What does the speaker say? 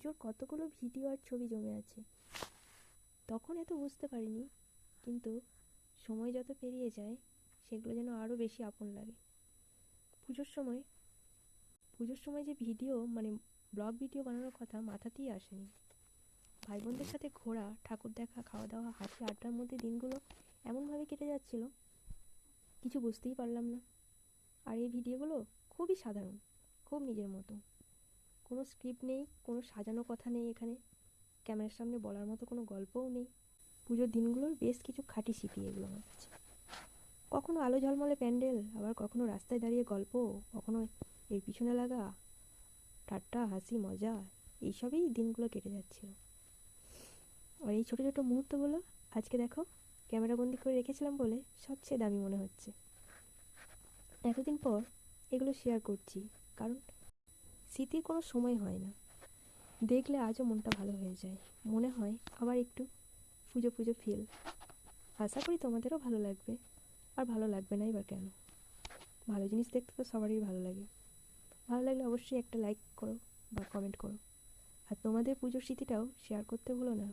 পুজোর কতগুলো ভিডিও আর ছবি জমে আছে। তখন এত বুঝতে পারিনি, কিন্তু সময় যত পেরিয়ে যায় সেগুলো যেন আরও বেশি আপন লাগে। পুজোর সময় পুজোর সময় যে ভিডিও ব্লগ ভিডিও বানানোর কথা মাথাতেই আসেনি। ভাই বোনদের সাথে ঘোরা, ঠাকুর দেখা, খাওয়া দাওয়া, হাসি আড্ডার মধ্যে দিনগুলো এমনভাবে কেটে যাচ্ছিল, কিছু বুঝতেই পারলাম না। আর এই ভিডিওগুলো খুবই সাধারণ, খুব নিজের মতো। কোনো স্ক্রিপ্ট নেই, কোনো সাজানো কথা নেই এখানে, ক্যামেরার সামনে বলার মতো কোনো গল্পও নেই। পুজোর দিনগুলোর বেশ কিছু খাঁটি স্মৃতি এগুলো আমার কাছে। কখনো আলো ঝলমলে প্যান্ডেল, আবার কখনো রাস্তায় দাঁড়িয়ে গল্প, কখনো এর পিছনে লাগা ঠাট্টা, হাসি, মজা, এইসবই দিনগুলো কেটে যাচ্ছিল। আর এই ছোটো ছোটো মুহূর্তগুলো আজকে দেখো ক্যামেরাবন্দি করে রেখেছিলাম বলে সবচেয়ে দামি মনে হচ্ছে। এতদিন পর এগুলো শেয়ার করছি, কারণ স্মৃতির কোনো সময় হয় না। দেখলে আজও মনটা ভালো হয়ে যায়, মনে হয় আবার একটু পুজো পুজো ফিল। আশা করি তোমাদেরও ভালো লাগবে, আর ভালো লাগবে না এবার কেন? ভালো জিনিস দেখতে তো সবারই ভালো লাগে। ভালো লাগলে অবশ্যই একটা লাইক করো বা কমেন্ট করো, আর তোমাদের পুজোর স্মৃতিটাও শেয়ার করতে ভুলো না।